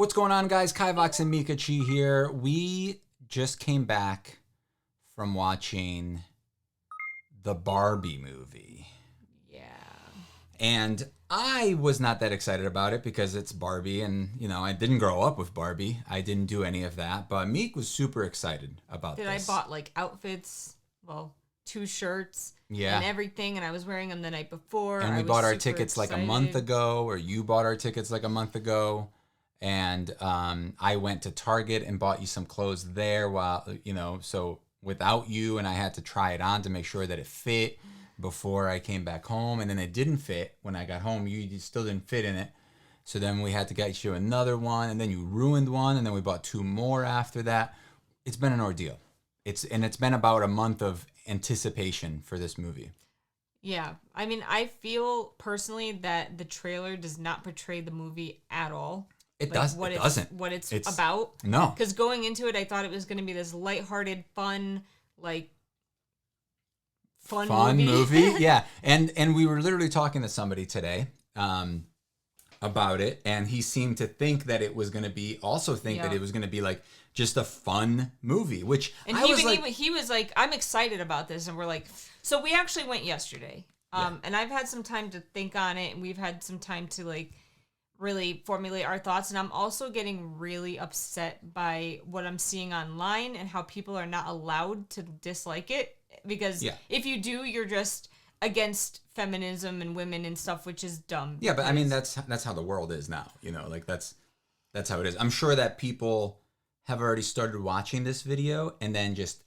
What's going on, guys? Kivox and Meekachii here. We just came back from watching the Barbie movie. Yeah. And I was not that excited about it because it's Barbie and, you know, I didn't grow up with Barbie. I didn't do any of that. But Meek was super excited about this. I bought like outfits, well, 2 shirts Yeah. and everything, and I was wearing them the night before. And we bought our tickets like a month ago, or you bought our tickets like a month ago. And I went to Target and bought you some clothes there while, you know, so without you, and I had to try it on to make sure that it fit before I came back home. And then it didn't fit when I got home. You still didn't fit in it. So then we had to get you another one, and then you ruined one, and then we bought 2 more after that. It's been an ordeal. It's been about a month of anticipation for this movie. Yeah. I mean, I feel personally that the trailer does not portray the movie at all. It doesn't. What it's about. No. Because going into it, I thought it was going to be this lighthearted, fun movie. Yeah. And we were literally talking to somebody today about it, and he seemed to think that it was going to be, that it was going to be like just a fun movie, which he was like, I'm excited about this. And we're like, so we actually went yesterday. And I've had some time to think on it, and we've had some time to like really formulate our thoughts. And I'm also getting really upset by what I'm seeing online and how people are not allowed to dislike it. Because if you do, you're just against feminism and women and stuff, which is dumb. Yeah, but I mean, that's how the world is now. You know, like that's how it is. I'm sure that people have already started watching this video and then just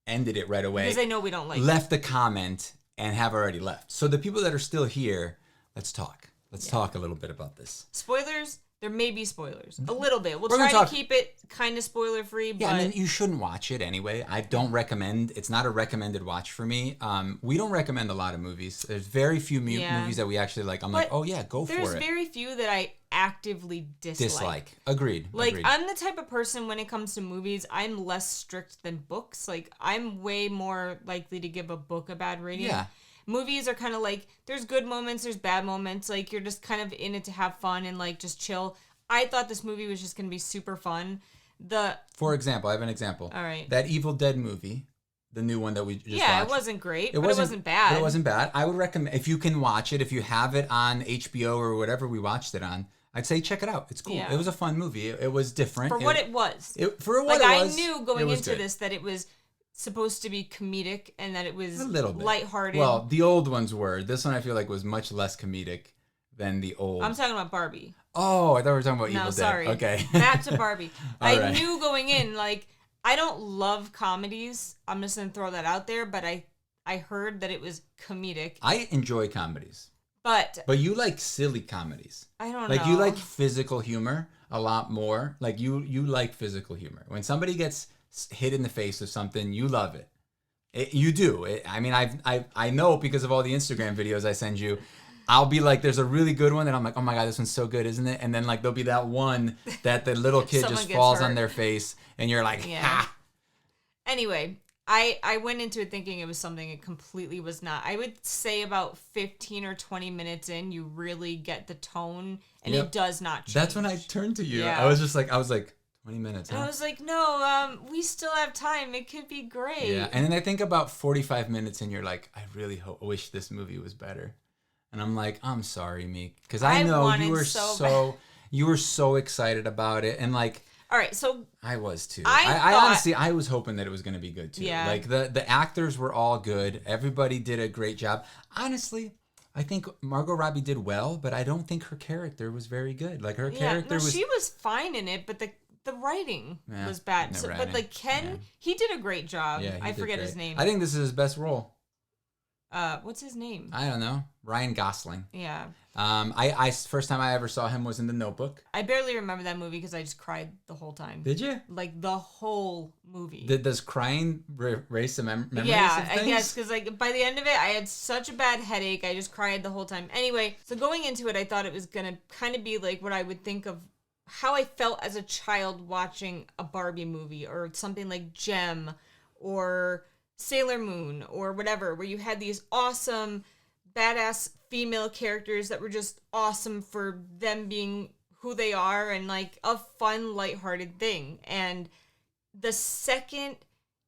ended it right away. Because they know we don't like it. Left a comment and have already left. So the people that are still here, let's talk. Let's talk a little bit about this. Spoilers. There may be spoilers. A little bit. We'll try to keep it kind of spoiler-free. Yeah, I mean, you shouldn't watch it anyway. I don't recommend. It's not a recommended watch for me. We don't recommend a lot of movies. There's very few movies that we actually like. I'm like, oh yeah, go for it. There's very few that I actively dislike. Agreed. I'm the type of person, when it comes to movies, I'm less strict than books. Like, I'm way more likely to give a book a bad rating. Yeah. Movies are kind of like, there's good moments, there's bad moments. Like, you're just kind of in it to have fun and like just chill. I thought this movie was just going to be super fun. For example, I have an example. All right. That Evil Dead movie, the new one that we just watched. Yeah, it wasn't great, but it wasn't bad. But it wasn't bad. I would recommend, if you can watch it, if you have it on HBO or whatever we watched it on, I'd say check it out. It's cool. Yeah. It was a fun movie. It was different. For what it was. I knew going into this that it was supposed to be comedic and that it was a little bit lighthearted. Well, the old ones were. This one I feel like was much less comedic than the old. I'm talking about Barbie. Oh, I thought we were talking about Evil Dead. Sorry. Okay. Back to Barbie. I knew going in, like, I don't love comedies. I'm just going to throw that out there, but I heard that it was comedic. I enjoy comedies. But you like silly comedies. I don't know. Like, you like physical humor a lot more. Like, you like physical humor. When somebody gets hit in the face with something, you love it. You do. I mean, I know because of all the Instagram videos I send you. I'll be like, there's a really good one, and I'm like, oh my God, this one's so good, isn't it? And then like there'll be that one that the little kid just falls on their face, and you're like, ha. Anyway, I went into it thinking it was something it completely was not. I would say about 15 or 20 minutes in, you really get the tone, and it does not change. That's when I turned to you. Yeah. I was like, 20 minutes, huh? And I was like, no, we still have time. It could be great. Yeah, and then I think about 45 minutes, and you're like, I really wish this movie was better. And I'm like, I'm sorry, Meek, because I know you were so excited about it, and like, all right, so I was too. I honestly, I was hoping that it was going to be good too. Yeah. Like the actors were all good. Everybody did a great job. Honestly, I think Margot Robbie did well, but I don't think her character was very good. Like her character was. She was fine in it, but the writing was bad. So, but like Ken, he did a great job. Yeah, I forget his name. I think this is his best role. What's his name? I don't know. Ryan Gosling. Yeah. I first time I ever saw him was in The Notebook. I barely remember that movie because I just cried the whole time. Did you? Like the whole movie. Does crying erase the memories? Yeah, I guess because like by the end of it, I had such a bad headache. I just cried the whole time. Anyway, so going into it, I thought it was gonna kind of be like what I would think of how I felt as a child watching a Barbie movie or something like Gem or Sailor Moon or whatever, where you had these awesome, badass female characters that were just awesome for them being who they are and like a fun, lighthearted thing. And the second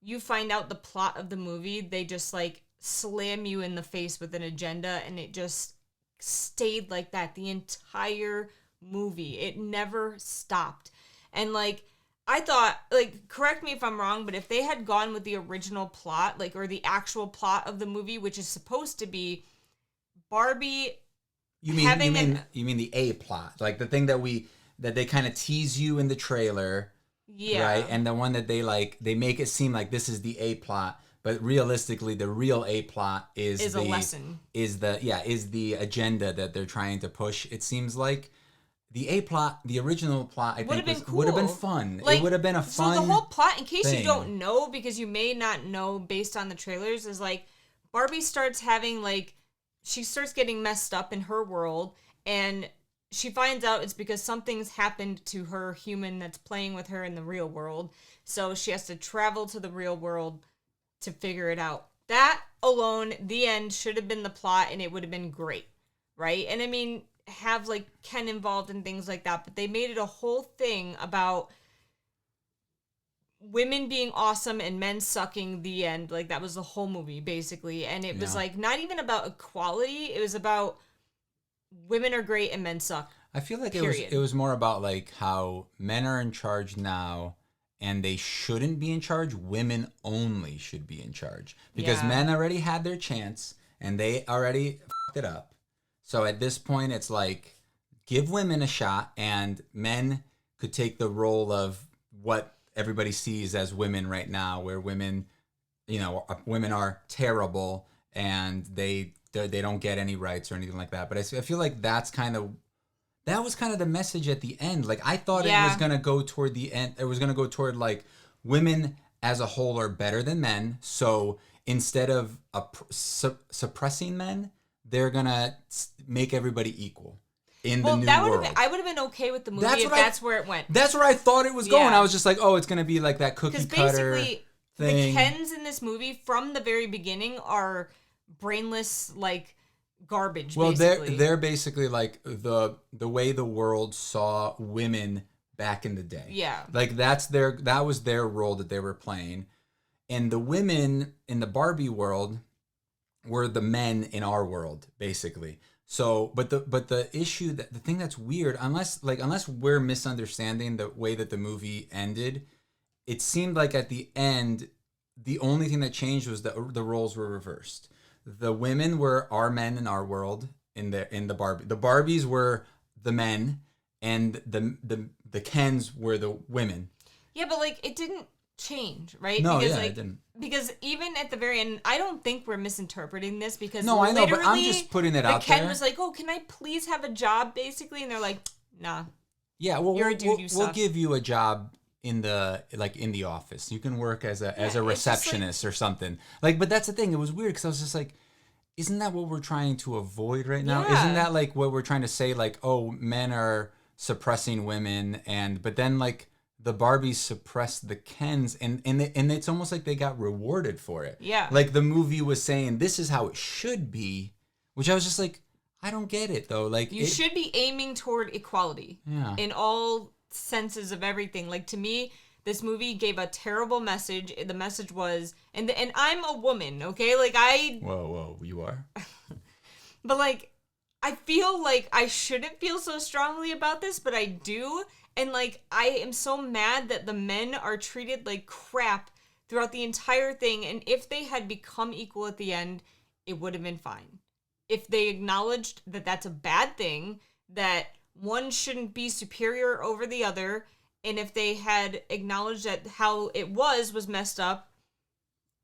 you find out the plot of the movie, they just like slam you in the face with an agenda, and it just stayed like that the entire movie. It never stopped. And like I thought, like, correct me if I'm wrong, but if they had gone with the original plot, like, or the actual plot of the movie, which is supposed to be Barbie you mean the A plot, like the thing that they kind of tease you in the trailer, yeah, right? And the one that they make it seem like this is the A plot, but realistically, the real A plot is a lesson, is the agenda that they're trying to push. It seems like. The A plot, the original plot, I think would have been fun. Like, it would have been a fun. So the whole plot, in case thing. you don't know, because you may not know based on the trailers, is like Barbie starts having like she starts getting messed up in her world, and she finds out it's because something's happened to her human that's playing with her in the real world. So she has to travel to the real world to figure it out. That alone, the end, should have been the plot, and it would have been great, right? And I mean, have like Ken involved and things like that, but they made it a whole thing about women being awesome and men sucking, the end. Like that was the whole movie basically, and it was like not even about equality, it was about women are great and men suck. I feel like it was more about like how men are in charge now and they shouldn't be in charge. Women only should be in charge because men already had their chance and they already fucked it up. So at this point, it's like, give women a shot, and men could take the role of what everybody sees as women right now, where women, women are terrible and they don't get any rights or anything like that. But I feel like that was kind of the message at the end. Like I thought it was gonna go toward the end. It was gonna go toward like women as a whole are better than men. So instead of suppressing men, they're gonna make everybody equal in the new world. I would have been okay with the movie if that's where it went. That's where I thought it was going. I was just like, oh, it's gonna be like that cookie cutter basically, thing. The Kens in this movie from the very beginning are brainless, like garbage. Well, basically. they're basically like the way the world saw women back in the day. Yeah, like that was their role that they were playing, and the women in the Barbie world were the men in our world, basically. So, but the issue, the thing that's weird, unless we're misunderstanding the way that the movie ended, it seemed like at the end, the only thing that changed was the roles were reversed. The women were our men in our world in the Barbie. The Barbies were the men, and the Kens were the women. Yeah, but like it didn't change, right? No, because, it didn't. Because even at the very end, I don't think we're misinterpreting this because no, I know, but I'm just putting it out there. Ken was like, "Oh, can I please have a job?" Basically, and they're like, "Nah." Yeah, well, we'll give you a job in the office. You can work as a receptionist or something. Like, but that's the thing. It was weird because I was just like, isn't that what we're trying to avoid right now? Yeah. Isn't that like what we're trying to say? Like, oh, men are suppressing women, but then like the Barbies suppressed the Kens, and it's almost like they got rewarded for it. Yeah. Like the movie was saying, this is how it should be, which I was just like, I don't get it though. Like you should be aiming toward equality. Yeah. In all senses of everything. Like to me, this movie gave a terrible message. The message was, and I'm a woman, okay? Like Whoa, you are? But like, I feel like I shouldn't feel so strongly about this, but I do. And, like, I am so mad that the men are treated like crap throughout the entire thing. And if they had become equal at the end, it would have been fine. If they acknowledged that that's a bad thing, that one shouldn't be superior over the other, and if they had acknowledged that how it was messed up,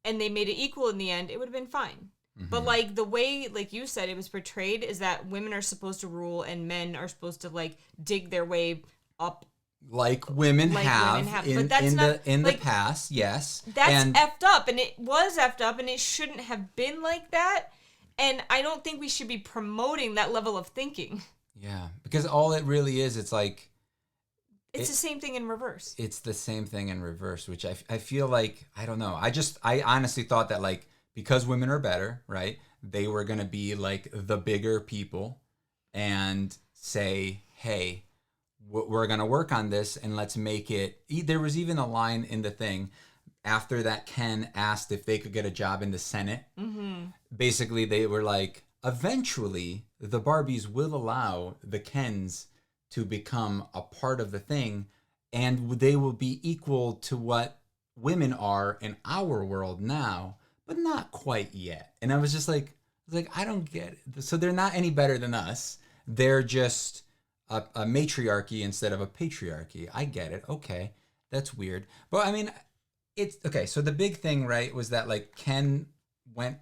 and they made it equal in the end, it would have been fine. Mm-hmm. But, like, the way, like you said, it was portrayed is that women are supposed to rule and men are supposed to, like, dig their way up like women have but that's in the past, yes. That's effed up, and it was effed up, and it shouldn't have been like that. And I don't think we should be promoting that level of thinking. Yeah, because all it really is, it's like it's the same thing in reverse. It's the same thing in reverse, which I feel like, I don't know. I honestly thought that like because women are better, right? They were gonna be like the bigger people and say, hey, we're going to work on this and let's make it. There was even a line in the thing after that Ken asked if they could get a job in the Senate. Mm-hmm. Basically, they were like, eventually, the Barbies will allow the Kens to become a part of the thing, and they will be equal to what women are in our world now, but not quite yet. And I was just like, I don't get it. So they're not any better than us. They're just a matriarchy instead of a patriarchy. I get it. Okay, that's weird. But I mean, it's okay. So the big thing, right, was that like Ken went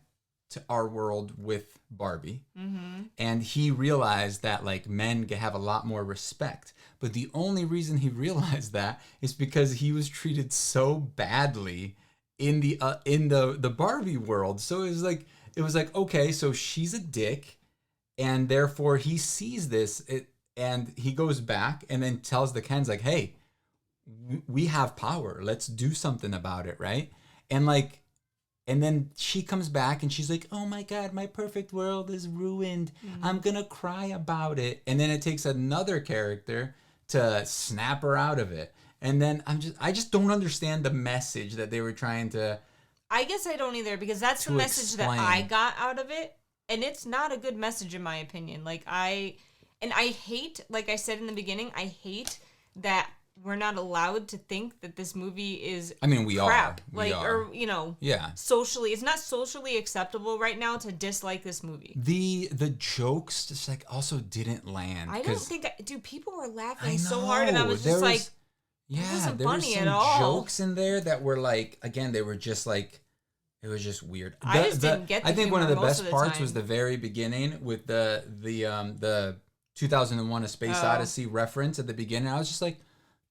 to our world with Barbie, and he realized that like men have a lot more respect. But the only reason he realized that is because he was treated so badly in the Barbie world. So it was like okay, so she's a dick, and therefore he sees this, and he goes back and then tells the Kens like, hey, we have power. Let's do something about it, right? And like, and then she comes back and she's like, oh my God, my perfect world is ruined. I'm gonna cry about it. And then it takes another character to snap her out of it. And then I just don't understand the message that they were trying to. I guess I don't either, because that's the message that I got out of it. And it's not a good message in my opinion. Like I hate, like I said in the beginning, I hate that we're not allowed to think that this movie is crap. We are. Or, you know, socially, it's not socially acceptable right now to dislike this movie. The jokes just like also didn't land. I don't think, dude, people were laughing so hard, and I was just like, yeah, it wasn't there funny was some at all. jokes in there that were like, again, they were just like, it was just weird. I just didn't get the I think one of the best of the parts time. was the very beginning with the 2001: A Space Odyssey reference at the beginning. I was just like,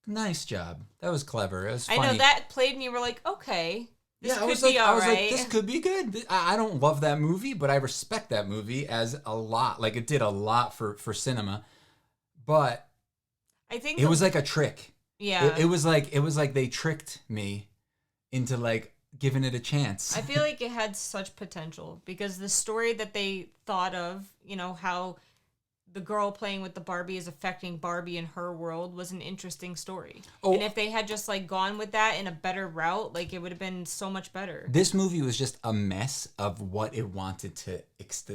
nice job. That was clever. It was funny. I know that played, and you were like, okay, this could I was be all right. like, this could be good. I don't love that movie, but I respect that movie as a lot. Like it did a lot for cinema, but I think it was like a trick. Yeah, it was like they tricked me into like giving it a chance. I feel like it had such potential because the story that they thought of, you know, how the girl playing with the Barbie is affecting Barbie in her world was an interesting story. Oh, and if they had just like gone with that in a better route, like it would have been so much better. This movie was just a mess of what it wanted to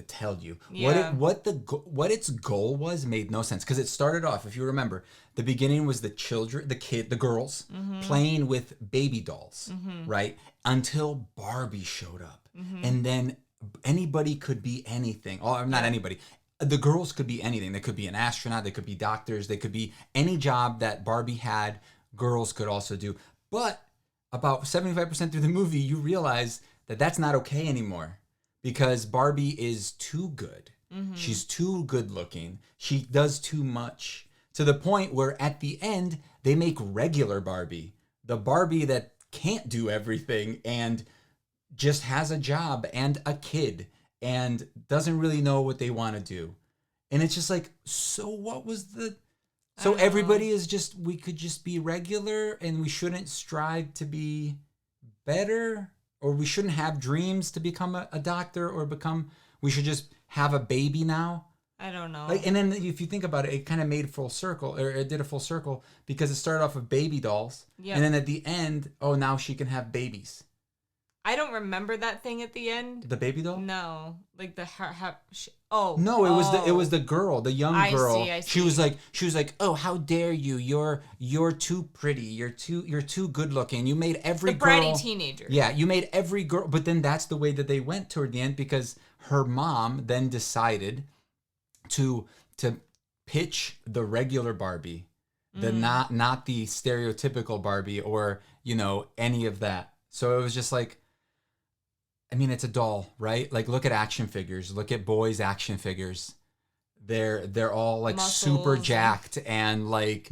tell you. Yeah. What its goal was made no sense, because it started off, if you remember, the beginning was the girls playing with baby dolls, right? Until Barbie showed up. And then anybody could be anything. Oh, not anybody. The girls could be anything. They could be an astronaut. They could be doctors. They could be any job that Barbie had, girls could also do. But about 75% through the movie, you realize that that's not okay anymore, because Barbie is too good. She's too good looking. She does too much, to the point where at the end, they make regular Barbie. The Barbie that can't do everything and just has a job and a kid and doesn't really know what they want to do. And it's just like, so what was the... So everybody is just, we could just be regular and we shouldn't strive to be better, or we shouldn't have dreams to become a doctor or we should just have a baby now. I don't know. Like, and then if you think about it, it kind of made full circle, or it did a full circle, because it started off with baby dolls. Yep. And then at the end, now she can have babies. I don't remember that thing at the end. The baby doll? No, like the No, it was the girl, the young girl. I see. She was like, "Oh, how dare you? You're too pretty. You're too good looking. You made every girl bratty teenager." Yeah, you made every girl. But then that's the way that they went toward the end, because her mom then decided to pitch the regular Barbie, the not the stereotypical Barbie, or any of that. So it was just like, I mean, it's a doll, right? Like, look at action figures. Look at boys' action figures. They're all like muscles, super jacked and like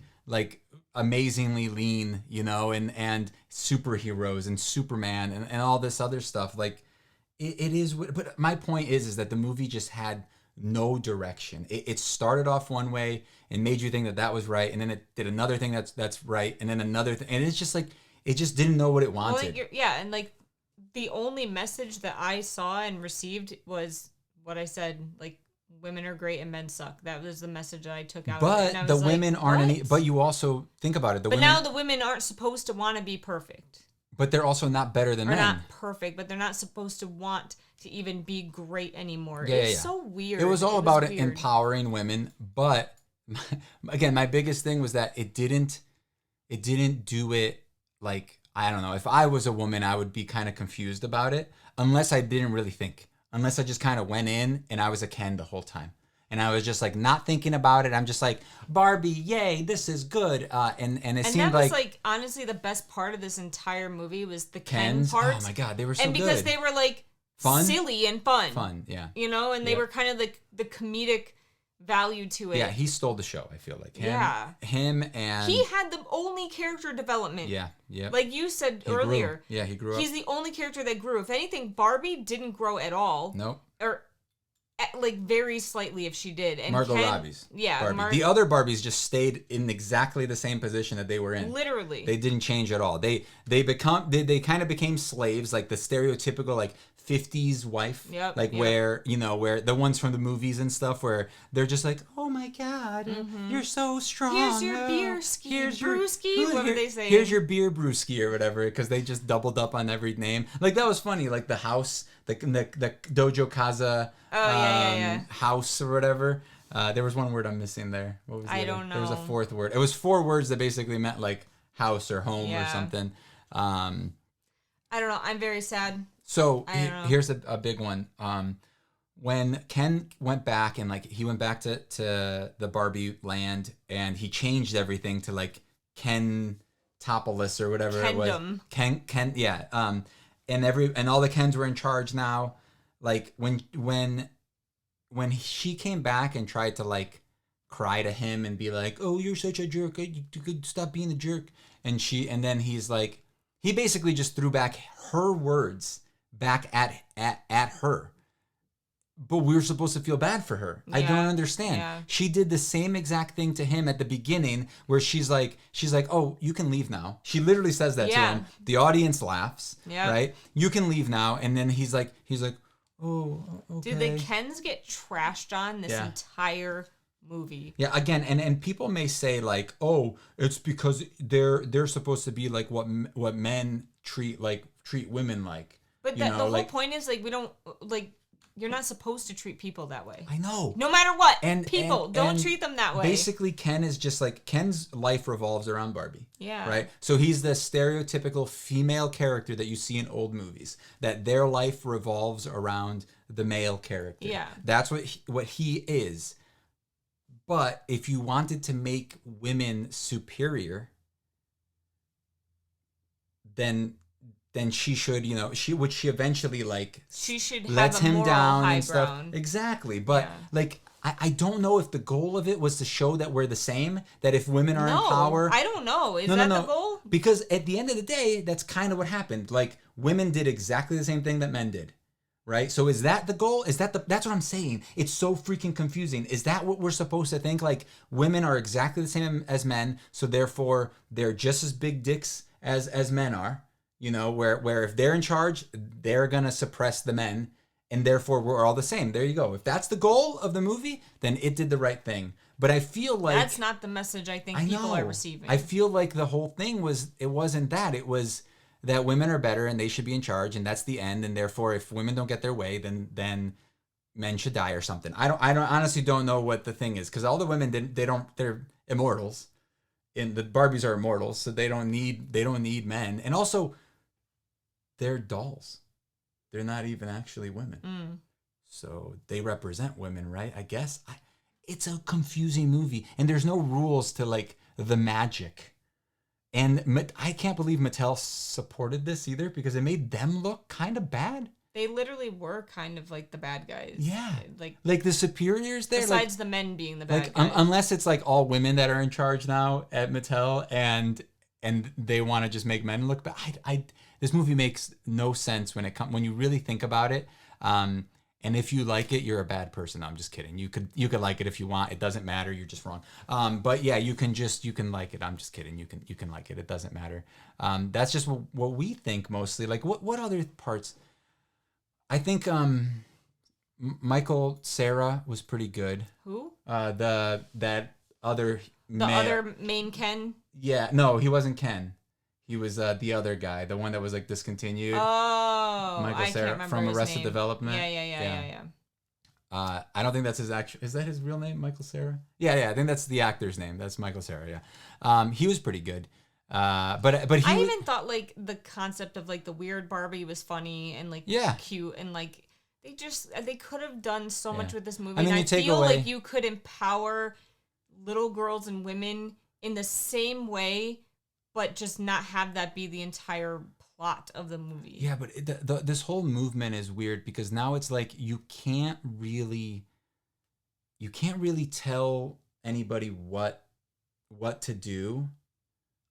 amazingly lean, and superheroes and Superman and all this other stuff. Like, it is. But my point is that the movie just had no direction. It started off one way and made you think that was right, and then it did another thing that's right, and then another thing, and it's just like, it just didn't know what it wanted. Well, and like, the only message that I saw and received was what I said, like, women are great and men suck. That was the message that I took out of it. But And I the was like, women aren't any. what? But you also think about it. But Women, now the women aren't supposed to want to be perfect. but they're also not better than Or men. not perfect, but they're not supposed to want to even be great anymore. Yeah, It's yeah. so weird. It was all about it weird. empowering women, but again, my biggest thing was that it didn't do it like, I don't know. If I was a woman, I would be kind of confused about it unless I didn't really think. Unless I just kind of went in and I was a Ken the whole time. And I was just like not thinking about it. I'm just like, Barbie, yay, this is good. And it seemed that was like honestly the best part of this entire movie was the Ken part. Oh my god, they were so good. And because they were like fun, silly and fun. Fun, yeah. You know, and they were kind of the comedic value to it. Yeah, he stole the show, I feel like. Him and he had the only character development. Yeah, yeah. Like you said earlier. Grew. Yeah, he grew up. He's the only character that grew. If anything, Barbie didn't grow at all. Nope. Or like very slightly if she did. And Margot Robbie's. Yeah. The other Barbies just stayed in exactly the same position that they were in. Literally. They didn't change at all. They kind of became slaves, like the stereotypical like 50s wife. Yep. Where, where the ones from the movies and stuff where they're just like, oh my God, you're so strong. Here's your beer ski. Here's your brewski. What did they say? Here's your beer brewski or whatever, because they just doubled up on every name. Like that was funny. Like the house, the Dojo Kaza house or whatever. There was one word I'm missing there. What was it? I don't know. There was a fourth word. It was 4 words that basically meant like house or home or something. I don't know. I'm very sad. So here's a big one. When Ken went back and like he went back to the Barbie land and he changed everything to like Ken Topolis or whatever it was. Ken and all the Kens were in charge now. Like when she came back and tried to like cry to him and be like, "Oh, you're such a jerk. You could stop being a jerk." And then he's like, he basically just threw back her words back at her. But we were supposed to feel bad for her. Yeah. I don't understand. Yeah. She did the same exact thing to him at the beginning where she's like, "Oh, you can leave now." She literally says that to him. The audience laughs, right? "You can leave now." And then he's like, "Oh, okay." Dude, the Kens get trashed on this entire movie. Yeah, again, and people may say like, "Oh, it's because they're supposed to be like what men treat women like." But the whole point is like we don't like. You're not supposed to treat people that way. I know. No matter what, don't treat them that way. Basically, Ken is just like, Ken's life revolves around Barbie. Yeah. Right? So he's the stereotypical female character that you see in old movies, that their life revolves around the male character. Yeah. That's what he is. But if you wanted to make women superior, then she should, she eventually like she should lets have a him down high and stuff. Ground. Exactly. But like I don't know if the goal of it was to show that we're the same, that if women are in power. I don't know. Is that the goal? Because at the end of the day, that's kind of what happened. Like women did exactly the same thing that men did. Right? So is that the goal? That's what I'm saying. It's so freaking confusing. Is that what we're supposed to think? Like women are exactly the same as men, so therefore they're just as big dicks as men are. Where if they're in charge, they're going to suppress the men, and therefore we're all the same. There you go. If that's the goal of the movie, then it did the right thing. But I feel like... That's not the message I think people are receiving. I feel like the whole thing it wasn't that. It was that women are better and they should be in charge, and that's the end. And therefore, if women don't get their way, then men should die or something. I honestly don't know what the thing is, because all the women they're immortals. And the Barbies are immortals, so they don't need men. And also, they're dolls. They're not even actually women. So they represent women, right? I guess. It's a confusing movie. And there's no rules to, like, the magic. And I can't believe Mattel supported this either, because it made them look kind of bad. They literally were kind of like the bad guys. Yeah. Like the superiors there. Besides the men being the bad guys. Unless it's like all women that are in charge now at Mattel and they want to just make men look bad. This movie makes no sense when you really think about it. And if you like it, you're a bad person. I'm just kidding. You could like it if you want. It doesn't matter. You're just wrong. But yeah, you can like it. I'm just kidding. You can like it. It doesn't matter. That's just what we think mostly. Like what other parts? I think Michael Cera was pretty good. Who? That other The other main Ken? Yeah, no, he wasn't Ken. He was the other guy, the one that was like discontinued. Oh, Michael I can't Cera remember from his Arrested name. Development. Yeah. I don't think that's his actual. Is that his real name, Michael Cera? Yeah. I think that's the actor's name. That's Michael Cera. Yeah. He was pretty good. But I even thought like the concept of like the weird Barbie was funny and like cute and like they could have done so much with this movie. I mean, and you I take feel away... like you could empower little girls and women in the same way, but just not have that be the entire plot of the movie. Yeah, but this whole movement is weird because now it's like you can't really tell anybody what to do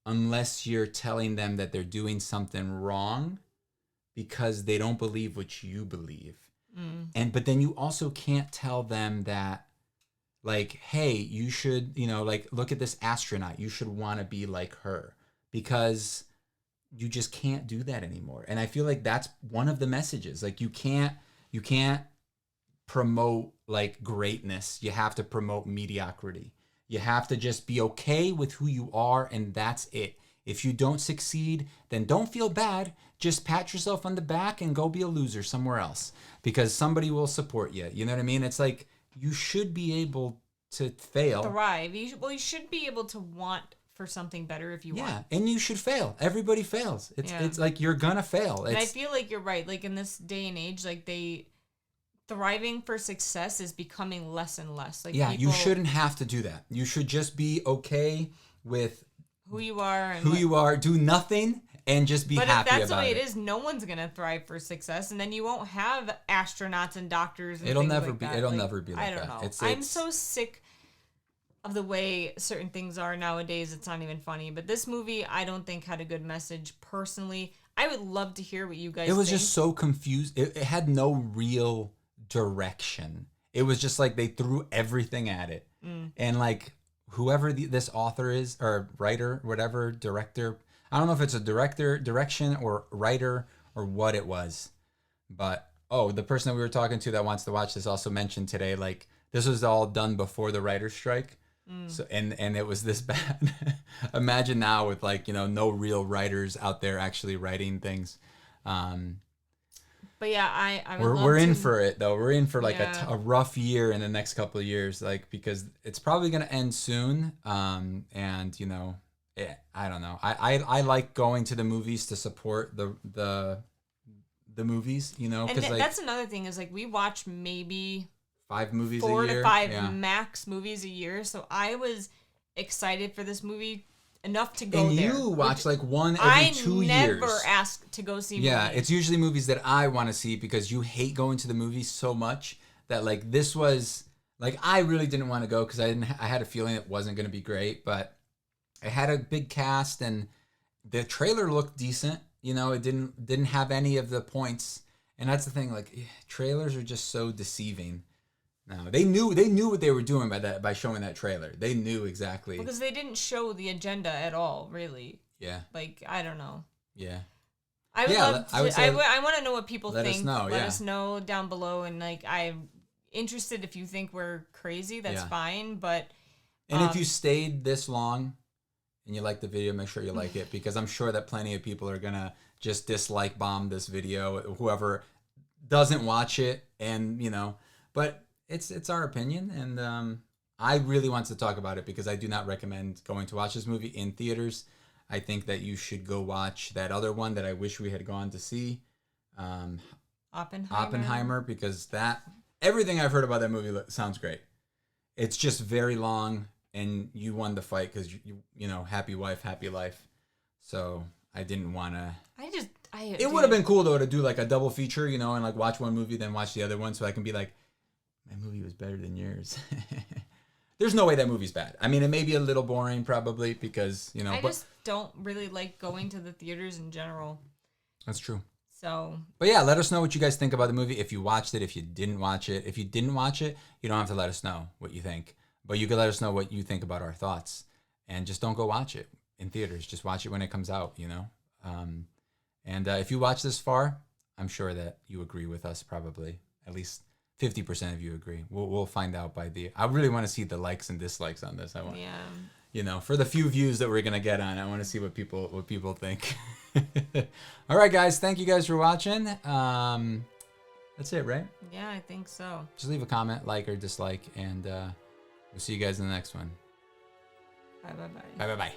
unless you're telling them that they're doing something wrong because they don't believe what you believe. But then you also can't tell them that, like, hey, you should, like, look at this astronaut. You should want to be like her, because you just can't do that anymore. And I feel like that's one of the messages. Like, you can't promote like greatness. You have to promote mediocrity. You have to just be okay with who you are, and that's it. If you don't succeed, then don't feel bad. Just pat yourself on the back and go be a loser somewhere else, because somebody will support you. You know what I mean? It's like you should be able to fail. Thrive. You should be able to want for something better if you want. Yeah, and you should fail. Everybody fails. It's like you're gonna fail. And I feel like you're right. Like in this day and age, like thriving for success is becoming less and less. Like you shouldn't have to do that. You should just be okay with who you are and do nothing and just be happy about it. But if that's the way it is, no one's gonna thrive for success, and then you won't have astronauts and doctors. And it'll things never like be. that. It'll never be like I don't that. know. I'm so sick of the way certain things are nowadays. It's not even funny. But this movie, I don't think had a good message. Personally, I would love to hear what you guys. It was just so confused. It had no real direction. It was just like they threw everything at it, and like whoever this author is, or writer, whatever, director, I don't know if it's a direction or writer or what it was, but the person that we were talking to that wants to watch this also mentioned today, like, this was all done before the writer's strike. So and it was this bad. Imagine now with, like, no real writers out there actually writing things. But yeah, we're in for it though. We're in for like a rough year in the next couple of years, like, because it's probably gonna end soon. And I don't know. I like going to the movies to support the movies, because like, that's another thing is, like, we watch maybe 5 movies a year, 4 to 5 max movies a year. So I was excited for this movie enough to go there. And you watch like one every 2 years. I never ask to go see movies. Yeah, it's usually movies that I want to see because you hate going to the movies so much that, like, this was, like, I really didn't want to go because I had a feeling it wasn't going to be great, but it had a big cast and the trailer looked decent. It didn't have any of the points, and that's the thing. Like, trailers are just so deceiving. No, they knew what they were doing by showing that trailer. They knew exactly. Because they didn't show the agenda at all, really. Yeah. Like, I don't know. Yeah. I want to know what people think. Let us know down below, and, like, I'm interested if you think we're crazy. That's fine, but and if you stayed this long and you like the video, make sure you like it, because I'm sure that plenty of people are gonna just dislike bomb this video. Whoever doesn't watch it, and but. It's our opinion, and I really want to talk about it because I do not recommend going to watch this movie in theaters. I think that you should go watch that other one that I wish we had gone to see, Oppenheimer, because everything I've heard about that movie sounds great. It's just very long, and you won the fight because you happy wife, happy life. So I didn't want to. It would have been cool though to do like a double feature, and like watch one movie then watch the other one, so I can be like, my movie was better than yours. There's no way that movie's bad. I mean, it may be a little boring probably because, I just don't really like going to the theaters in general. That's true. So. But yeah, let us know what you guys think about the movie. If you watched it, if you didn't watch it. If you didn't watch it, you don't have to let us know what you think. But you can let us know what you think about our thoughts. And just don't go watch it in theaters. Just watch it when it comes out, And if you watch this far, I'm sure that you agree with us probably. At least 50% of you agree. We'll find out by the. I really want to see the likes and dislikes on this. I want. Yeah. You know, for the few views that we're gonna get on, I want to see what people think. All right, guys. Thank you guys for watching. That's it, right? Yeah, I think so. Just leave a comment, like or dislike, and we'll see you guys in the next one. Bye. Bye.